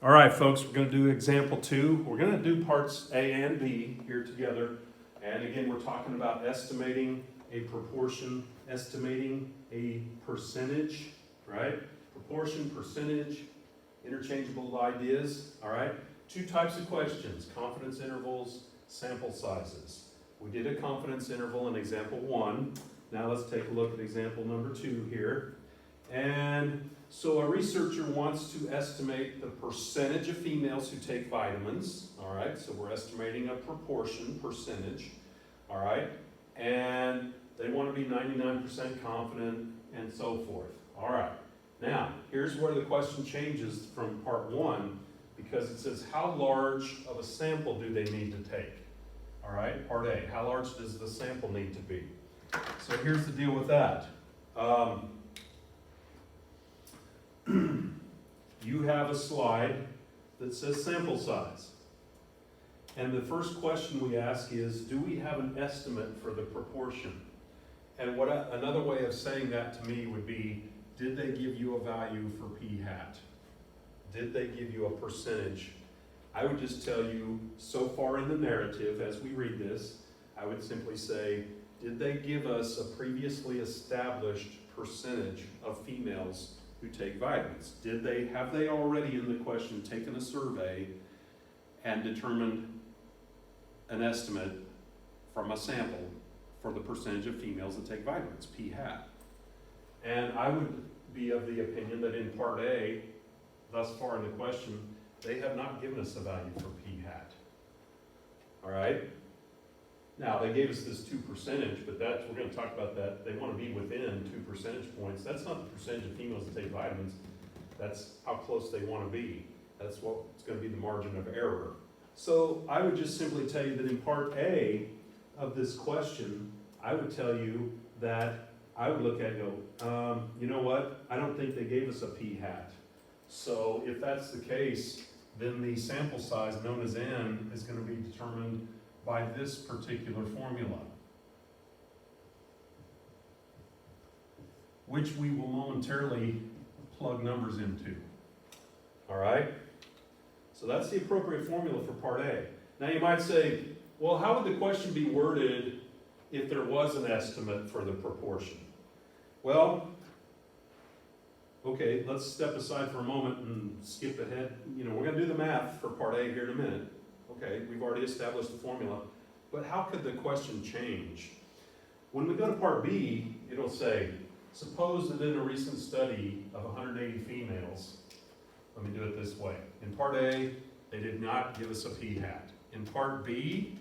All right, folks, we're going to do example 2. We're going to do parts A and B here together. And again, we're talking about estimating a proportion, estimating a percentage, right? Proportion, percentage, interchangeable ideas, all right? 2 types of questions, confidence intervals, sample sizes. We did a confidence interval in example 1. Now let's take a look at example number 2 here. And so a researcher wants to estimate the percentage of females who take vitamins, all right? So we're estimating a proportion, percentage, all right? And they want to be 99% confident and so forth, all right? Now, here's where the question changes from part 1, because it says how large of a sample do they need to take, all right? Part A, how large does the sample need to be? So here's the deal with that. You have a slide that says sample size. And the first question we ask is, do we have an estimate for the proportion? And another way of saying that to me would be, did they give you a value for p hat? Did they give you a percentage? I would just tell you, so far in the narrative, as we read this, I would simply say, did they give us a previously established percentage of females who take vitamins? Have they already in the question taken a survey and determined an estimate from a sample for the percentage of females that take vitamins, p hat? And I would be of the opinion that in part A, thus far in the question, they have not given us a value for p hat. All right? Now, they gave us this 2%, but we're going to talk about that. They want to be within 2 percentage points. That's not the percentage of females that take vitamins. That's how close they want to be. That's what's going to be the margin of error. So I would just simply tell you that in part A of this question, I would tell you that I would look at it and go, you know what? I don't think they gave us a p hat. So if that's the case, then the sample size known as n is going to be determined by this particular formula, which we will momentarily plug numbers into. All right? So that's the appropriate formula for part A. Now you might say, well, how would the question be worded if there was an estimate for the proportion? Well, okay, let's step aside for a moment and skip ahead. You know, we're going to do the math for part A here in a minute. Okay, we've already established the formula, but how could the question change? When we go to part B, it'll say, suppose that in a recent study of 180 females, let me do it this way. In part A, they did not give us a p hat. In part B,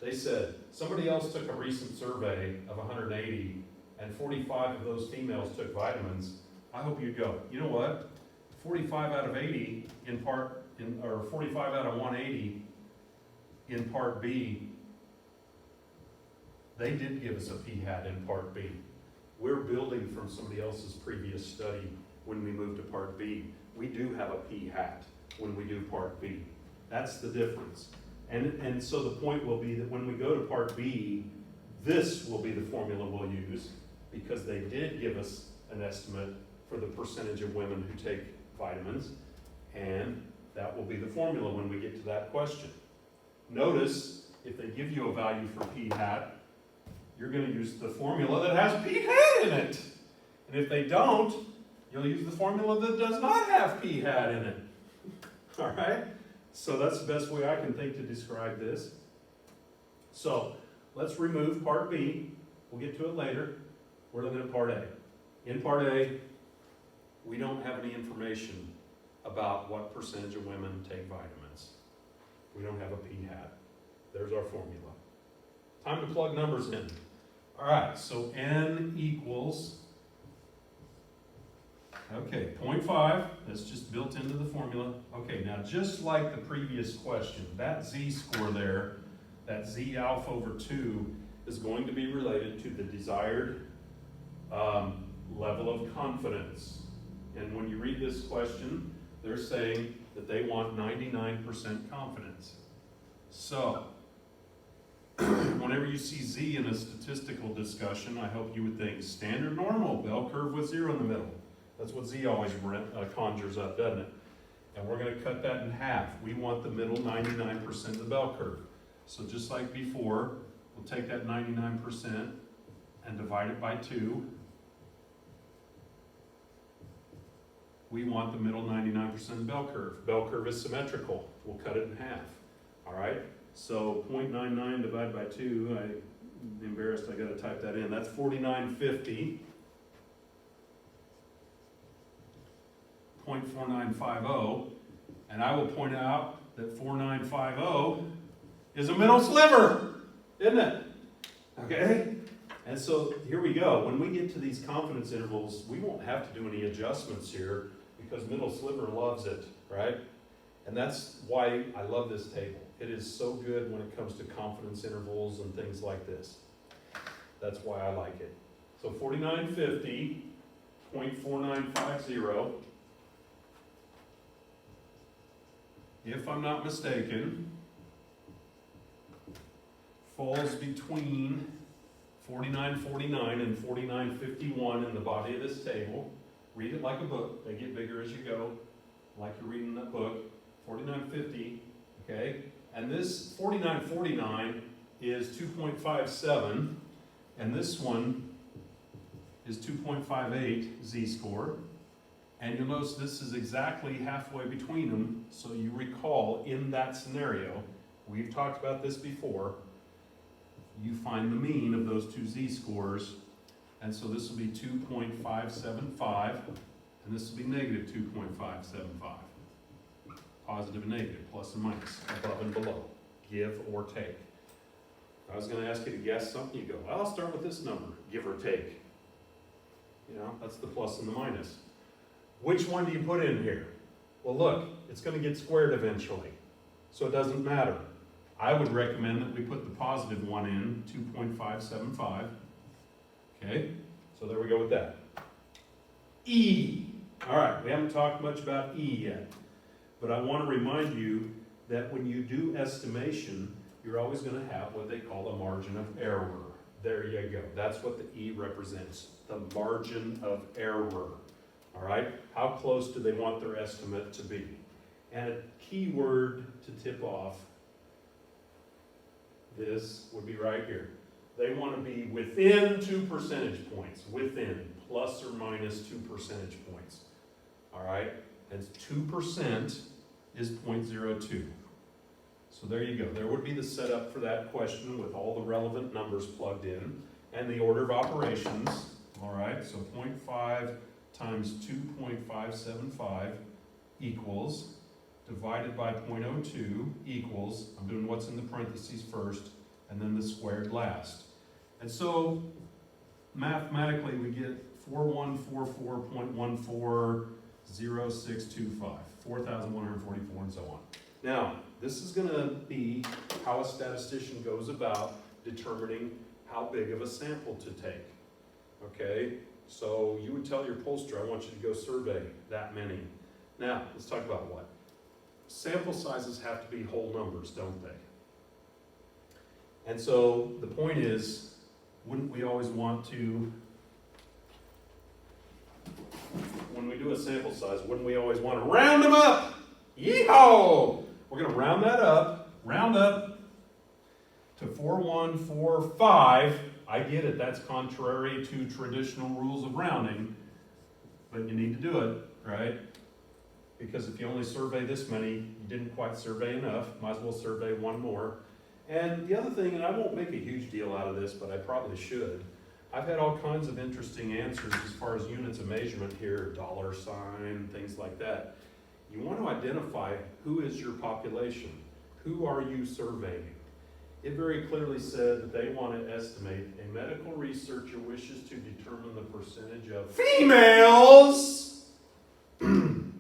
they said, somebody else took a recent survey of 180 and 45 of those females took vitamins. I hope you'd go, you know what? 45 out of 80 or 45 out of 180 in part B, they did give us a p hat in part B. We're building from somebody else's previous study when we move to part B. We do have a p hat when we do part B. That's the difference. And so the point will be that when we go to part B, this will be the formula we'll use because they did give us an estimate for the percentage of women who take vitamins, and that will be the formula when we get to that question. Notice, if they give you a value for p hat, you're going to use the formula that has p hat in it. And if they don't, you'll use the formula that does not have p hat in it. All right? So that's the best way I can think to describe this. So let's remove part B. We'll get to it later. We're looking at part A. In part A, we don't have any information about what percentage of women take vitamins. We don't have a p hat. There's our formula. Time to plug numbers in. All right, so n equals, okay, 0.5. That's just built into the formula. Okay, now just like the previous question, that z-score there, that z alpha over 2, is going to be related to the desired level of confidence. And when you read this question, they're saying that they want 99% confidence. So, whenever you see z in a statistical discussion, I hope you would think standard normal, bell curve with 0 in the middle. That's what z always conjures up, doesn't it? and we're going to cut that in half. We want the middle 99% of the bell curve. So just like before, we'll take that 99% and divide it by 2. We want the middle 99% of the bell curve. Bell curve is symmetrical. We'll cut it in half. All right? So 0.99 divided by 2, I'm embarrassed, I got to type that in. That's 4950. 0.4950. And I will point out that 4950 is a middle sliver, isn't it? Okay? And so here we go. When we get to these confidence intervals, we won't have to do any adjustments here because middle sliver loves it, right? And that's why I love this table. It is so good when it comes to confidence intervals and things like this. That's why I like it. So 4950, 0.4950, if I'm not mistaken, falls between 4949 and 4951 in the body of this table. Read it like a book. They get bigger as you go, like you're reading that book. 4950, okay? And this 4949 is 2.57, and this one is 2.58 z-score. And you'll notice this is exactly halfway between them, so you recall in that scenario, we've talked about this before, you find the mean of those two z-scores, and so this will be 2.575, and this will be negative 2.575. Positive and negative, plus and minus, above and below, give or take. If I was going to ask you to guess something, you go, well, I'll start with this number, give or take. You know, that's the plus and the minus. Which one do you put in here? Well, look, it's going to get squared eventually, so it doesn't matter. I would recommend that we put the positive one in, 2.575. Okay, so there we go with that. E. All right, we haven't talked much about E yet, but I want to remind you that when you do estimation, you're always going to have what they call a margin of error. There you go. That's what the E represents, the margin of error. All right, how close do they want their estimate to be? And a key word to tip off this would be right here. They want to be within 2 percentage points, within, plus or minus 2 percentage points. All right, and 2% is 0.02. So there you go. There would be the setup for that question with all the relevant numbers plugged in and the order of operations. All right, so 0.5 times 2.575 equals, divided by 0.02 equals, I'm doing what's in the parentheses first, and then the squared last. And so, mathematically, we get 4144.140625, 4,144, and so on. Now, this is going to be how a statistician goes about determining how big of a sample to take. Okay? So you would tell your pollster, I want you to go survey that many. Now, let's talk about what? Sample sizes have to be whole numbers, don't they? And so the point is, wouldn't we always want to, when we do a sample size, wouldn't we always want to round them up? Yeehaw! We're going to round that up, round up to 4145. I get it, that's contrary to traditional rules of rounding, but you need to do it, right? Because if you only survey this many, you didn't quite survey enough, might as well survey one more. And the other thing, and I won't make a huge deal out of this, but I probably should, I've had all kinds of interesting answers as far as units of measurement here, dollar sign, things like that. You want to identify who is your population, who are you surveying? It very clearly said that they want to estimate a medical researcher wishes to determine the percentage of females. Shouldn't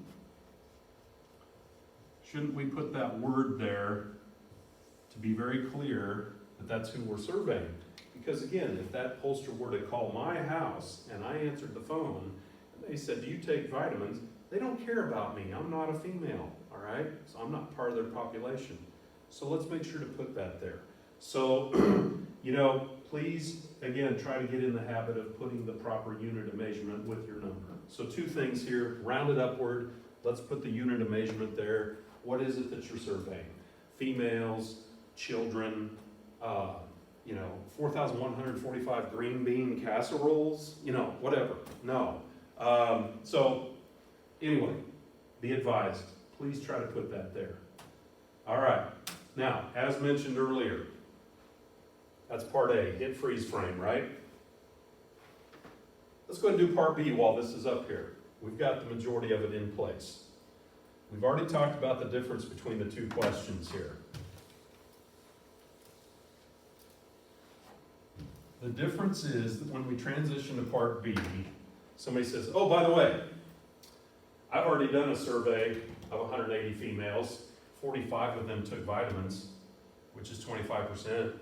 we put that word there to be very clear that that's who we're surveying? Because again, if that pollster were to call my house and I answered the phone and they said, do you take vitamins? They don't care about me. I'm not a female, all right? So I'm not part of their population. So let's make sure to put that there. So, you know, please, again, try to get in the habit of putting the proper unit of measurement with your number. So 2 things here, round it upward, Let's put the unit of measurement there. What is it that you're surveying? Females, children, 4,145 green bean casseroles, whatever. No. So anyway, be advised, please try to put that there. All right. Now, as mentioned earlier, that's part A, hit freeze frame, right? Let's go ahead and do part B while this is up here. We've got the majority of it in place. We've already talked about the difference between the two questions here. The difference is that when we transition to part B, somebody says, oh, by the way, I've already done a survey of 180 females, 45 of them took vitamins, which is 25%.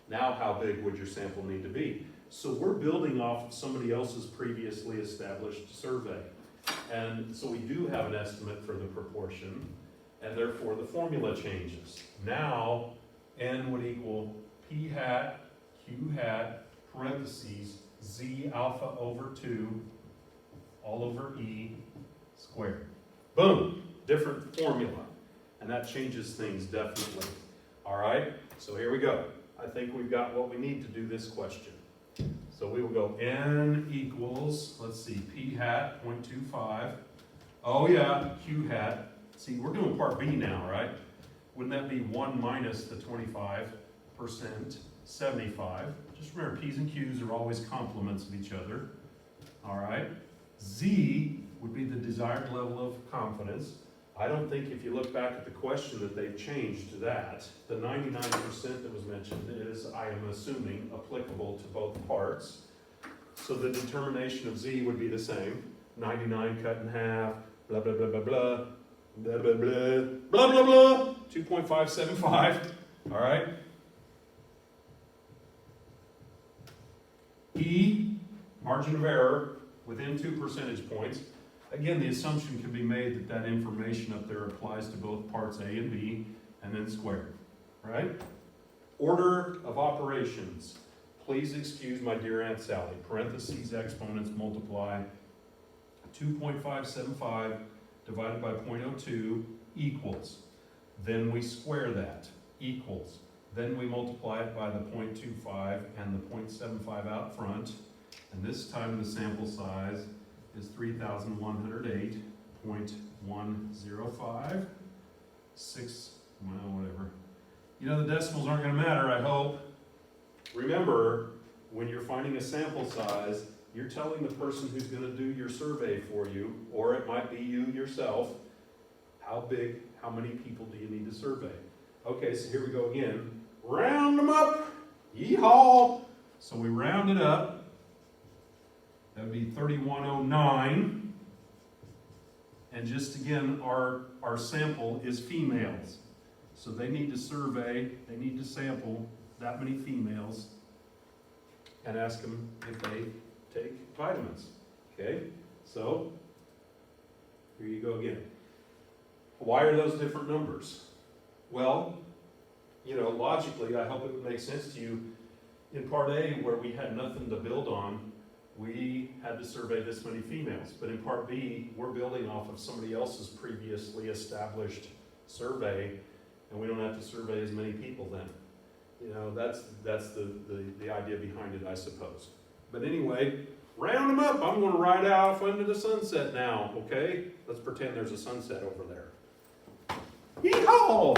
Now how big would your sample need to be? So we're building off of somebody else's previously established survey. And so we do have an estimate for the proportion, and therefore the formula changes. Now, N would equal P hat, Q hat, parentheses, Z alpha over 2, all over E squared. Boom, different formula. And that changes things definitely. All right, so here we go. I think we've got what we need to do this question. So we will go N equals, let's see, P hat, 0.25. Oh yeah, Q hat. See, we're doing part B now, right? Wouldn't that be 1 minus the 25%, 75? Just remember, P's and Q's are always complements of each other. All right. Z would be the desired level of confidence. I don't think if you look back at the question that they've changed to that. The 99% that was mentioned is, I am assuming, applicable to both parts. So the determination of Z would be the same. 99 cut in half, blah, blah, blah, blah, blah, blah, blah, blah, blah, blah, blah, 2.575, all right? E, margin of error, within 2 percentage points. Again, the assumption can be made that that information up there applies to both parts A and B, and then squared, right? Order of operations. Please excuse my dear Aunt Sally. Parentheses, exponents, multiply. 2.575 divided by 0.02 equals. Then we square that, equals. Then we multiply it by the 0.25 and the 0.75 out front. And this time the sample size is 3,108.105. 6, well, whatever. The decimals aren't going to matter, I hope. Remember, when you're finding a sample size, you're telling the person who's going to do your survey for you, or it might be you yourself, how big, how many people do you need to survey? Okay, so here we go again. Round them up! Yeehaw! So we round it up. That would be 3,109. And just again, our sample is females. So they need to survey, they need to sample that many females and ask them if they take vitamins. Okay? So, here you go again. Why are those different numbers? Well, logically, I hope it would make sense to you. In part A, where we had nothing to build on, we had to survey this many females. But in part B, we're building off of somebody else's previously established survey, and we don't have to survey as many people then. That's the idea behind it, I suppose. But anyway, round them up. I'm going to ride off into the sunset now, okay? Let's pretend there's a sunset over there. Yeehaw!